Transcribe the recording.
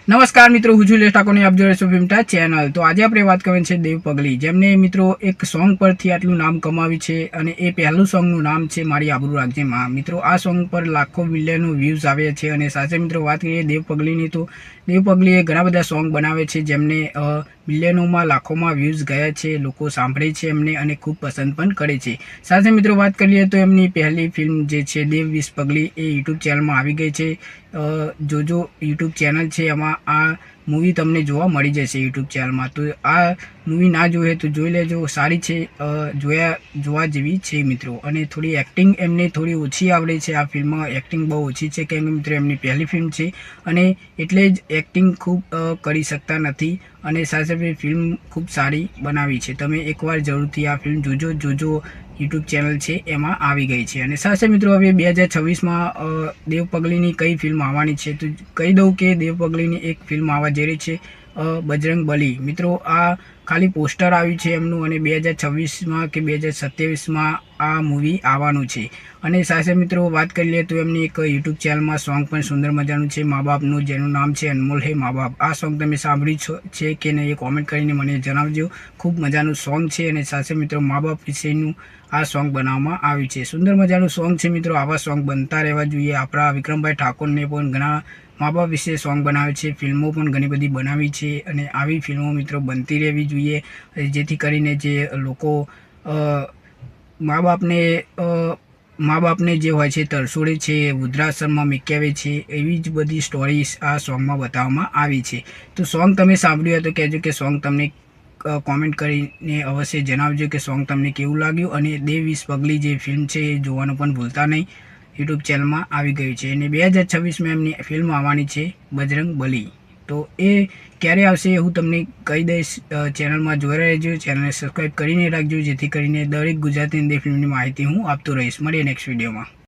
નમસ્કાર મિત્રો, હું છું લેશ ઠાકોરની આપ જોડે છો ફિલ્મટા ચેનલ। તો આજે આપણે વાત કરવાની છે દેવ પગલી, જેમને મિત્રો એક સોંગ પરથી આટલું નામ કમાવી છે અને એ પહેલું સોંગનું નામ છે મારી આબરૂ રાખજે માં। મિત્રો આ સોંગ પર લાખો મિલિયનો વ્યૂઝ આવ્યા છે અને સાથે મિત્રો વાત કરીએ દેવ પગલીની, તો દેવ પગલીએ ઘણા બધા સોંગ બનાવે છે જેમને મિલિયનોમાં લાખોમાં વ્યૂઝ ગયા છે, લોકો સાંભળે છે એમને અને ખૂબ પસંદ પણ કરે છે। સાથે મિત્રો વાત કરીએ તો એમની પહેલી ફિલ્મ જે છે દેવ વીસ પગલી એ યુટ્યુબ ચેનલમાં આવી ગઈ છે। જોજો યુટ્યુબ ચેનલ છે, એમાં આ મૂવી તમને જોવા મળી જશે યુટ્યુબ ચેનલમાં। તો આ મૂવી ના જોવે તો જોઈ લેજો, સારી છે, જોવા જેવી છે મિત્રો। અને થોડી એક્ટિંગ એમને થોડી ઓછી આવડે છે, આ ફિલ્મમાં એક્ટિંગ બહુ ઓછી છે, કેમ કે મિત્રો એમની પહેલી ફિલ્મ છે અને એટલે જ એક્ટિંગ ખૂબ કરી શકતા નથી અને સાથે સાથે ફિલ્મ ખૂબ સારી બનાવી છે। તમે એકવાર જરૂરથી આ ફિલ્મ જોજો યુટ્યુબ ચેનલ છે એમાં આવી ગઈ છે। અને સાથે મિત્રો હવે 2026માં દેવ પગલીની કઈ ફિલ્મ આવવાની છે, તો કહી દઉં કે દેવ પગલીની એક ફિલ્મ આવવા જઈ રહી છે બજરંગ બલી। મિત્રો આ ખાલી પોસ્ટર આવ્યું છે એમનું અને 2026માં કે 2027માં આ મૂવી આવવાનું છે। અને સાથે મિત્રો વાત કરી લઈએ તો એમની એક યુટ્યુબ ચેનલમાં સોંગ પણ સુંદર મજાનું છે મા બાપનું, જેનું નામ છે અનમોલ હે મા બાપ। આ સોંગ તમે સાંભળ્યું છે કે નહીં એ કોમેન્ટ કરીને મને જણાવજો, ખૂબ મજાનું સોંગ છે। અને સાથે મિત્રો મા બાપ વિશેનું આ સોંગ બનાવવામાં આવ્યું છે, સુંદર મજાનું સોંગ છે મિત્રો। આવા સોંગ બનતા રહેવા જોઈએ। આપણા વિક્રમભાઈ ઠાકોરને પણ ઘણા મા બાપ વિશે સોંગ બનાવે છે, ફિલ્મો પણ ઘણી બધી બનાવી છે અને આવી ફિલ્મો મિત્રો બનતી રહેવી જોઈએ, જેથી કરીને જે લોકો મા બાપને જે હોય છે તરસોડે છે, વૃદ્ધાશ્રમમાં મૂક્યાવે છે, એવી જ બધી સ્ટોરીઝ આ સોંગમાં બતાવવામાં આવી છે। તો સોંગ તમે સાંભળ્યું હોય તો કહેજો કે સોંગ તમને કોમેન્ટ કરીને અવશ્ય જણાવજો કે સોંગ તમને કેવું લાગ્યું। અને દેવ વીસ પગલી જે ફિલ્મ છે એ જોવાનું પણ ભૂલતા નહીં, યુટ્યુબ ચેનલમાં આવી ગયું છે। અને 2026માં એમની ફિલ્મ આવવાની છે બજરંગ બલી। તો એ ક્યારે આવશે હું તમને કહી દઈશ, ચેનલમાં જોઈ રહેજો, ચેનલને સબસ્ક્રાઈબ કરીને રાખજો, જેથી કરીને દરેક ગુજરાતી હિન્દી ફિલ્મની માહિતી હું આપતો રહીશ। મળીએ નેક્સ્ટ વિડીયોમાં।